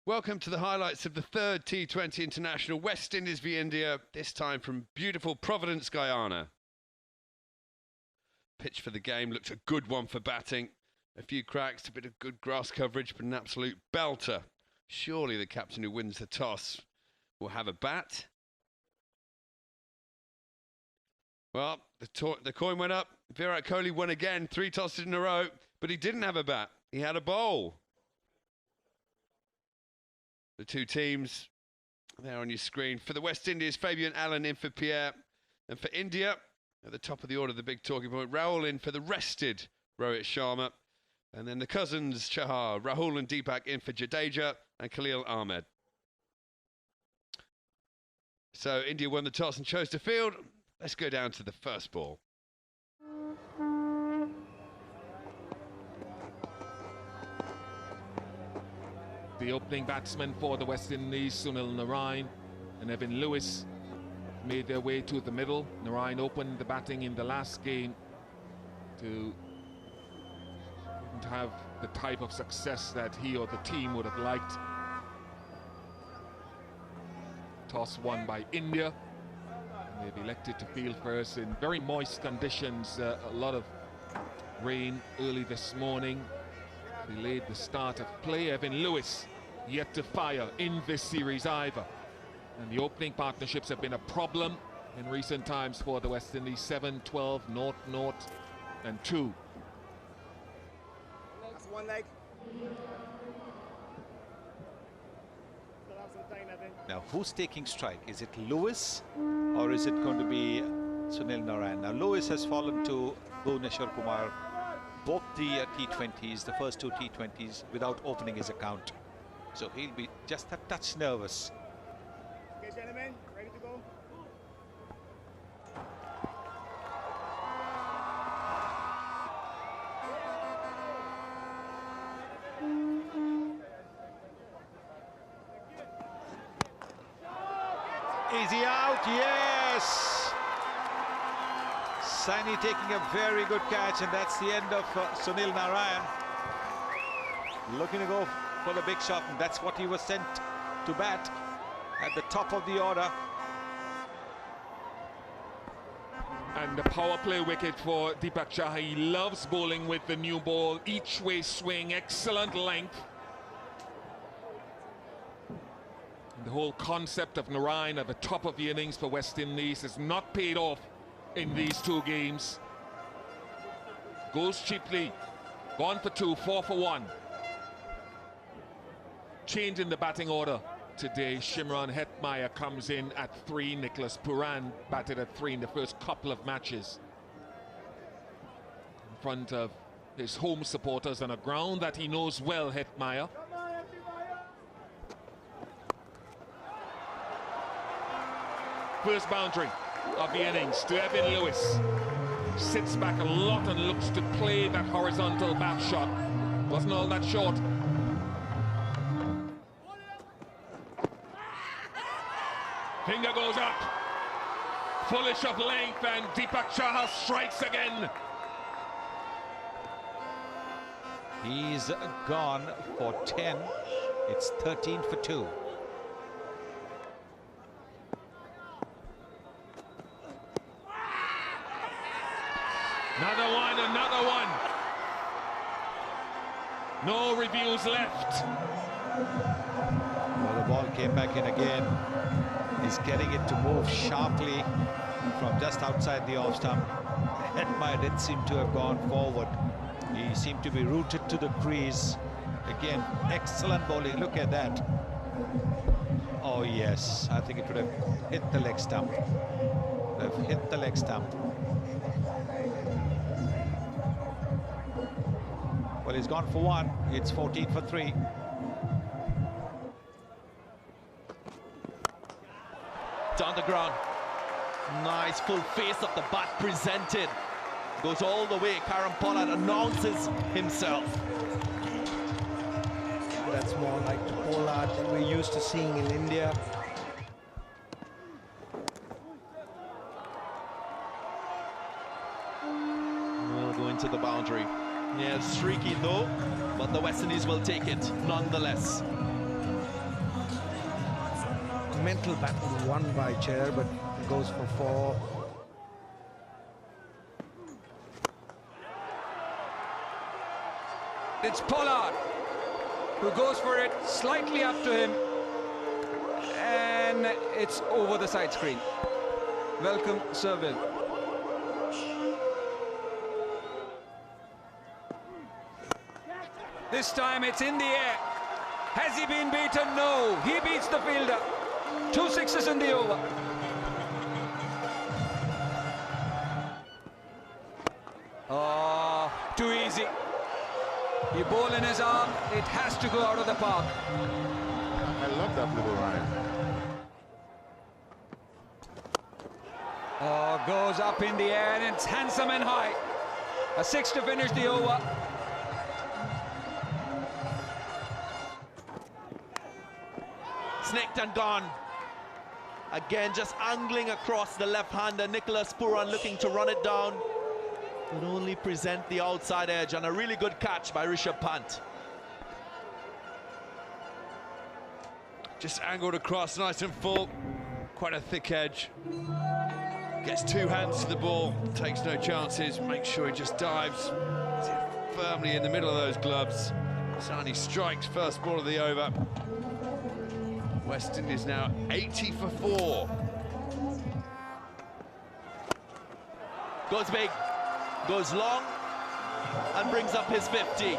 Welcome to the highlights of the third T20 International, West Indies v India, this time from beautiful Providence, Guyana. Pitch for the game looked a good one for batting. A few cracks, a bit of good grass coverage, but an absolute belter. Surely the captain who wins the toss will have a bat. Well, the coin went up. Virat Kohli won again, 3 tosses in a row, but he didn't have a bat. He had a bowl. The two teams there on your screen. For the West Indies, Fabian Allen in for Pierre. And for India, at the top of the order, the big talking point, Rahul in for the rested Rohit Sharma. And then the cousins, Chahar, Rahul and Deepak in for Jadeja and Khalil Ahmed. So India won the toss and chose to field. Let's go down to the first ball. The opening batsmen for the West Indies, Sunil Narine and Evan Lewis, made their way to the middle. Narine opened the batting in the last game to have the type of success that he or the team would have liked. Toss won by India. And they've elected to field first in very moist conditions. A lot of rain early this morning delayed the start of play. Evan Lewis yet to fire in this series either. And the opening partnerships have been a problem in recent times for the West Indies. 7, 12, 0, 0 and 2. One leg. Now, who's taking strike? Is it Lewis or is it going to be Sunil Narine? Now, Lewis has fallen to Bhuvneshwar Kumar both the T20s, the first two T20s, without opening his account. So he'll be just a touch nervous. Okay, gentlemen, ready to go? Is he out? Yes! Saini taking a very good catch, and that's the end of Sunil Narine. Looking to go for the big shot, and that's what he was sent to bat at the top of the order. And the power play wicket for Deepak Chahar. He loves bowling with the new ball. Each way swing, excellent length. And the whole concept of Narine at the top of the innings for West Indies has not paid off in these two games. Goes cheaply, gone for 2, 4 for 1. Change in the batting order today. Shimron Hetmeyer comes in at 3. Nicholas Puran batted at 3 in the first couple of matches, in front of his home supporters on a ground that he knows well. Hetmeyer. First boundary of the innings to Evan Lewis. Sits back a lot and looks to play that horizontal back shot. Wasn't all that short. Finger goes up. Fullish of length, and Deepak Chahar strikes again. He's gone for 10. It's 13 for 2. Another one, another one. No reviews left. Well, the ball came back in again. He's getting it to move sharply from just outside the off stump. Hetmeyer didn't seem to have gone forward. He seemed to be rooted to the crease. Again, excellent bowling. Look at that. Oh, yes. I think it would have hit the leg stump. Would have hit the leg stump. Well, he's gone for 1. It's 14 for 3. Down the ground. Nice full face of the bat presented. Goes all the way. Karan Pollard announces himself. That's more like the Pollard that we're used to seeing in India. Well, going to the boundary. Yeah, streaky though, but the West Indies will take it nonetheless. mental battle won by Chair, but goes for 4. It's Pollard who goes for it, slightly up to him, and it's over the side screen. Welcome, Serville. This time it's in the air. Has he been beaten? No. He beats the fielder. 2 sixes in the over. Oh, too easy. You bowl in his arm, it has to go out of the park. I love that little rhyme. Oh, goes up in the air and it's handsome and high. A 6 to finish the over. Snaked and gone. Again, just angling across the left-hander. Nicholas Pooran looking to run it down. Could only present the outside edge, and a really good catch by Rishabh Pant. Just angled across, nice and full. Quite a thick edge. Gets 2 hands to the ball, takes no chances, makes sure he just dives firmly in the middle of those gloves. Saini strikes first ball of the over. West Indies now 80 for 4. Goes big, goes long, and brings up his 50.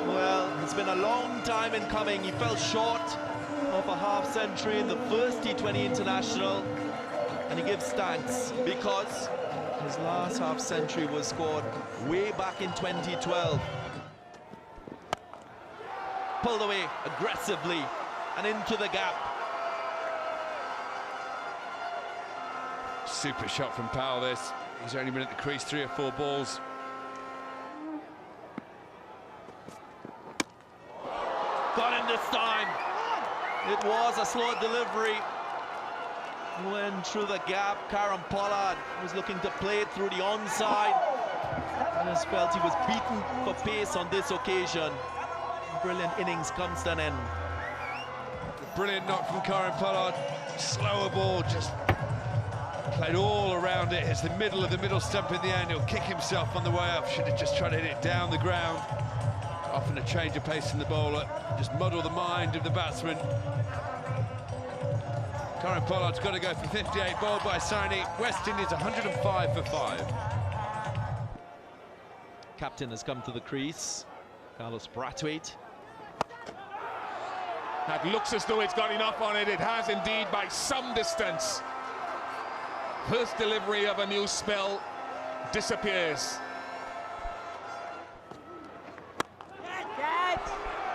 Well, it's been a long time in coming. He fell short of a half-century in the first T20 international, and he gives thanks because his last half-century was scored way back in 2012. Pulled away aggressively and into the gap. Super shot from Powell, this. He's only been at the crease 3 or 4 balls. Got him this time. It was a slow delivery. Went through the gap. Karan Pollard was looking to play it through the onside. And just felt he was beaten for pace on this occasion. Brilliant innings comes to an end. Brilliant knock from Karan Pollard. Slower ball, just played all around it. It's the middle of the middle stump in the end. He'll kick himself on the way up. Should have just tried to hit it down the ground. Often a change of pace from the bowler. Just muddle the mind of the batsman. Karan Pollard's got to go for 58, bowled by Saini. West Indies 105 for 5. Captain has come to the crease. Carlos Brathwaite. That looks as though it's got enough on it. It has indeed by some distance. First delivery of a new spell disappears.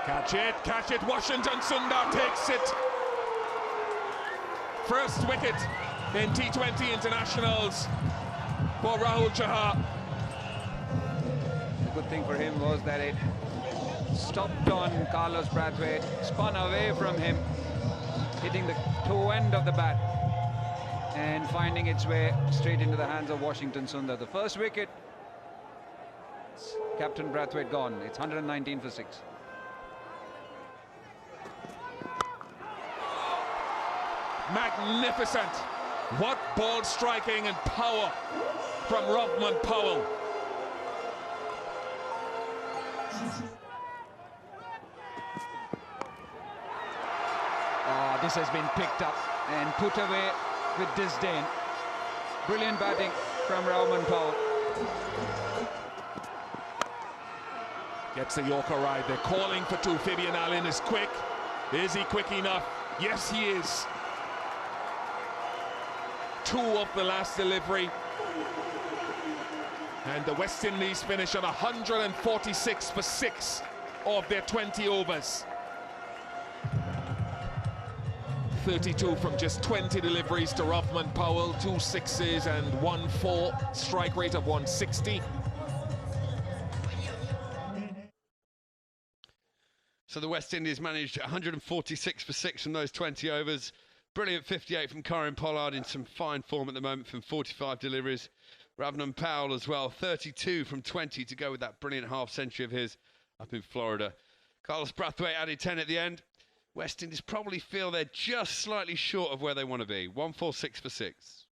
Catch it. Washington Sundar takes it. First wicket in T20 internationals for Rahul Chahar. The good thing for him was that it stopped on Carlos Brathwaite, spun away from him, hitting the toe end of the bat and finding its way straight into the hands of Washington Sundar. The first wicket, Captain Brathwaite gone. It's 119 for 6. Magnificent. What ball striking and power from Rovman Powell. Oh, this has been picked up and put away with disdain. Brilliant batting from Rovman Powell. Gets the Yorker right. They're calling for 2. Fabian Allen is quick. Is he quick enough? Yes, he is. 2 of the last delivery. And the West Indies finish on 146 for 6 of their 20 overs. 32 from just 20 deliveries to Rovman Powell, 2 sixes and 1 4, strike rate of 160. So the West Indies managed 146 for 6 from those 20 overs. Brilliant 58 from Karan Pollard, in some fine form at the moment from 45 deliveries. Rovman Powell as well, 32 from 20 to go with that brilliant half-century of his up in Florida. Carlos Brathwaite added 10 at the end. West Indies probably feel they're just slightly short of where they want to be. 1-4-6 for 6.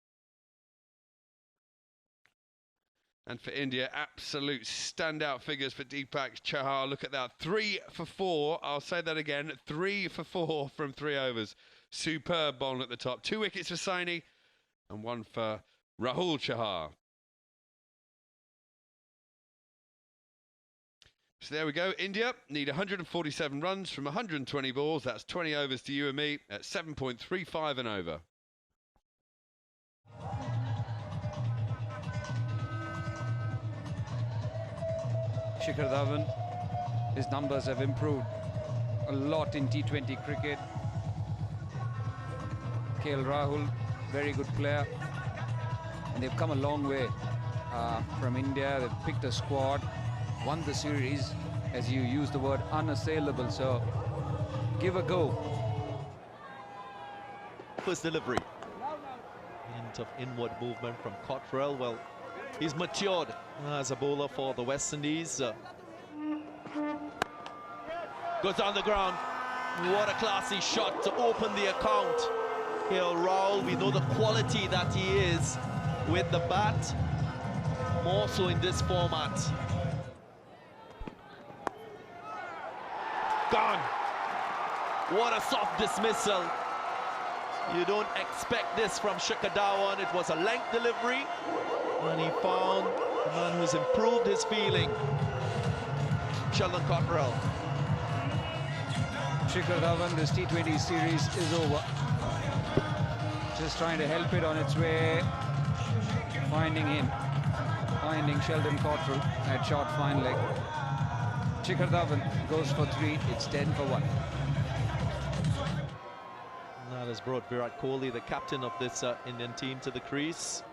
And for India, absolute standout figures for Deepak Chahar. Look at that, 3 for 4. I'll say that again, 3 for 4 from 3 overs. Superb bowling at the top. 2 wickets for Saini and 1 for Rahul Chahar. So there we go. India need 147 runs from 120 balls. That's 20 overs to you and me at 7.35 and over. Shikhar Dhawan, his numbers have improved a lot in T20 cricket. KL Rahul, very good player. And they've come a long way from India. They've picked a squad, won the series, as you use the word unassailable. So give a go. First delivery. Hint of inward movement from Cottrell. Well, he's matured as a bowler for the West Indies. Goes on the ground. What a classy shot to open the account. KL Rahul, we know the quality that he is with the bat, more so in this format. Gone. What a soft dismissal. You don't expect this from Shikhar Dhawan. It was a length delivery, and he found a man who's improved his feeling. Sheldon Cottrell. Shikhar Dhawan, this T20 series is over. Just trying to help it on its way. Finding Sheldon Cottrell at short fine leg. Shikhar Dhawan goes for 3. It's 10 for 1. That has brought Virat Kohli, the captain of this Indian team, to the crease.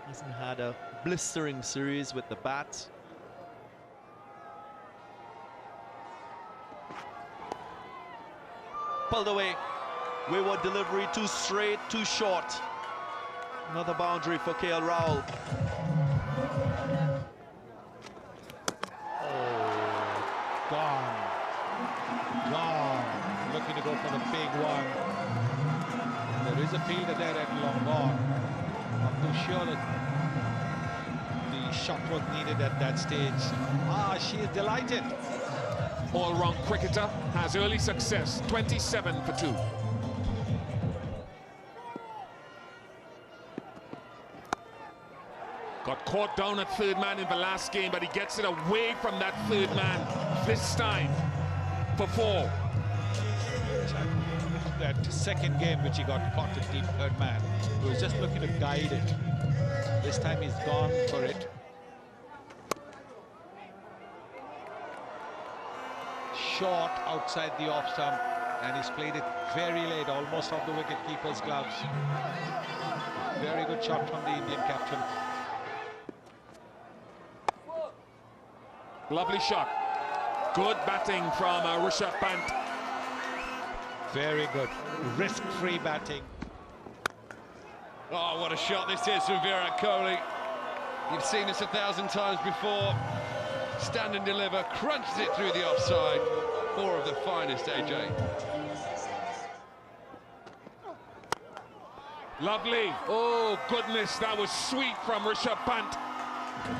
Hasn't had a blistering series with the bat. Pulled away. Wayward delivery, too straight, too short. Another boundary for KL Rahul. Oh, gone. Looking to go for the big one. There is a fielder there at long on. I'm too sure that the shot was needed at that stage. She is delighted. All-round cricketer has early success, 27 for 2. Got caught down at third man in the last game, but he gets it away from that third man this time for 4. That second game which he got caught at deep third man, he was just looking to guide it. This time he's gone for it. Short outside the off stump, and he's played it very late, almost off the wicket keeper's gloves. Very good shot from the Indian captain. Lovely shot. Good batting from Rishabh Pant. Very good. Risk-free batting. Oh, what a shot this is from Virat Kohli. You've seen this 1,000 times before. Stand and deliver, crunches it through the offside. 4 of the finest, AJ. Lovely. Oh, goodness, that was sweet from Rishabh Pant.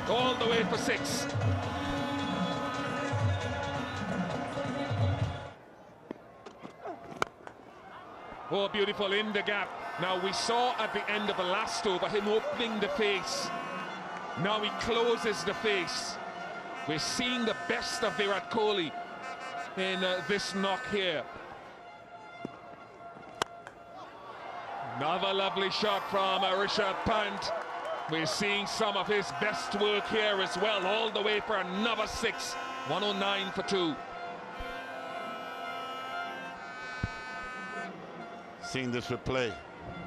All the way for 6. Oh, beautiful in the gap. Now, we saw at the end of the last over him opening the face. Now he closes the face. We're seeing the best of Virat Kohli in this knock here. Another lovely shot from Rishabh Pant. We're seeing some of his best work here as well, all the way for another 6. 109 for 2. Seeing this replay,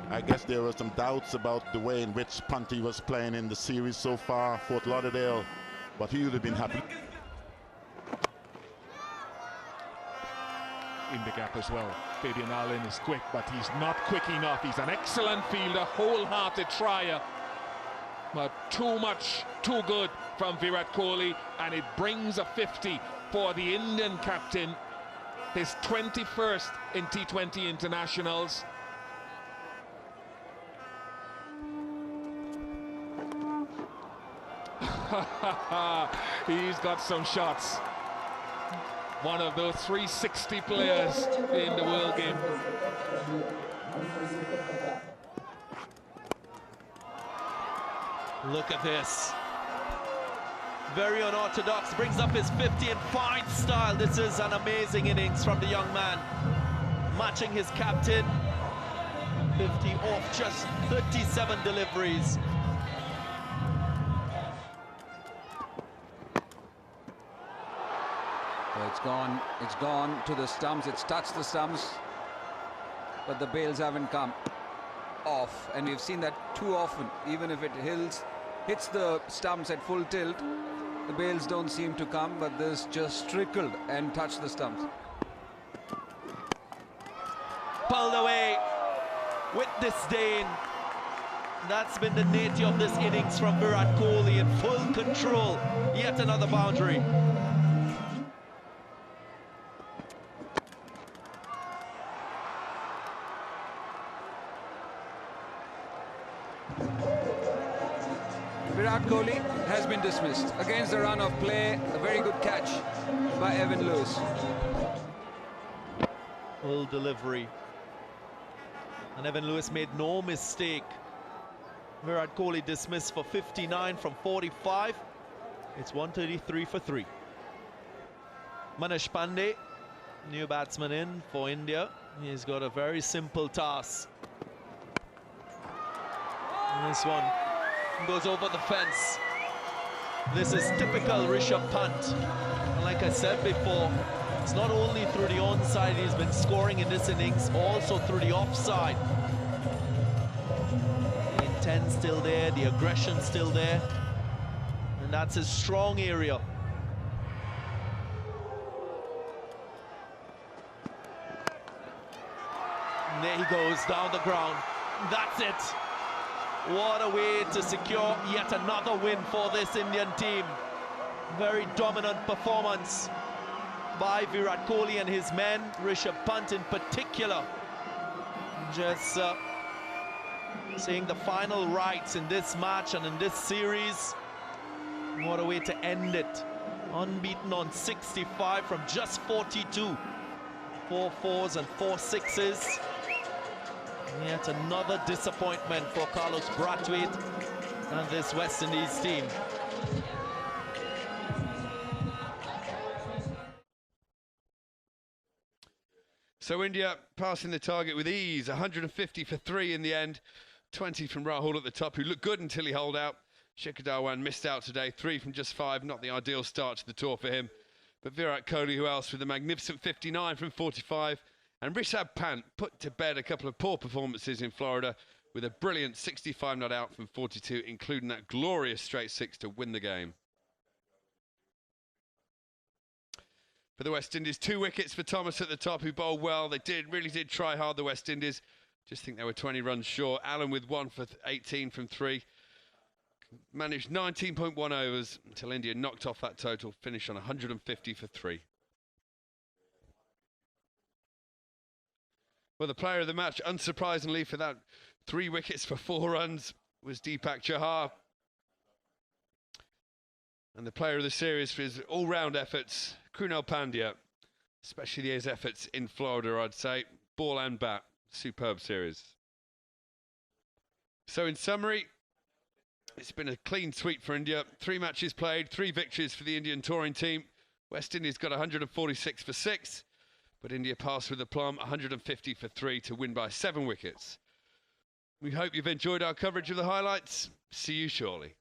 I guess there were some doubts about the way in which Punty was playing in the series so far, Fort Lauderdale, but he would have been happy. In the gap as well. Fabian Allen is quick, but he's not quick enough. He's an excellent fielder, wholehearted trier, but too much, too good from Virat Kohli, and it brings a 50 for the Indian captain. his 21st in T20 internationals. He's got some shots. One of those 360 players in the world game. Look at this. Very unorthodox, brings up his 50 in fine style. This is an amazing innings from the young man. Matching his captain. 50 off just 37 deliveries. So it's gone to the stumps, it's touched the stumps, but the bails haven't come off, and we've seen that too often. Even if it hits the stumps at full tilt, the bails don't seem to come, but this just trickled and touched the stumps. Pulled away with disdain. That's been the nature of this innings from Virat Kohli, in full control. Yet another boundary. Virat Kohli has been dismissed. Against the run of play, a very good catch by Evan Lewis. Full delivery. And Evan Lewis made no mistake. Virat Kohli dismissed for 59 from 45. It's 133 for 3. Manish Pandey, new batsman in for India. He's got a very simple task. And this one goes over the fence. This is typical Rishabh Pant. And like I said before, it's not only through the onside he's been scoring in this innings, also through the offside. The intent still there, the aggression still there, and that's his strong area. And there he goes down the ground. That's it. What a way to secure yet another win for this Indian team. Very dominant performance by Virat Kohli and his men, Rishabh Pant in particular. Just saying the final rites in this match and in this series. What a way to end it. Unbeaten on 65 from just 42. 4 fours and 4 sixes. Yet another disappointment for Carlos Brathwaite and this West Indies team. So India passing the target with ease, 150 for 3 in the end. 20 from Rahul at the top, who looked good until he holed out. Shikhar Dhawan missed out today, 3 from just 5, not the ideal start to the tour for him. But Virat Kohli, who else, with a magnificent 59 from 45. And Rishabh Pant put to bed a couple of poor performances in Florida with a brilliant 65 not out from 42, including that glorious straight 6 to win the game. For the West Indies, 2 wickets for Thomas at the top, who bowled well. They really did try hard, the West Indies. Just think they were 20 runs short. Allen with 1 for 18 from 3. Managed 19.1 overs until India knocked off that total, finished on 150 for 3. Well, the player of the match, unsurprisingly, for that 3 wickets for 4 runs, was Deepak Chahar. And the player of the series for his all-round efforts, Krunal Pandya, especially his efforts in Florida, I'd say. Ball and bat, superb series. So in summary, it's been a clean sweep for India. 3 matches played, 3 victories for the Indian touring team. West Indies got 146 for 6. But India passed with aplomb, 150 for 3 to win by 7 wickets. We hope you've enjoyed our coverage of the highlights. See you shortly.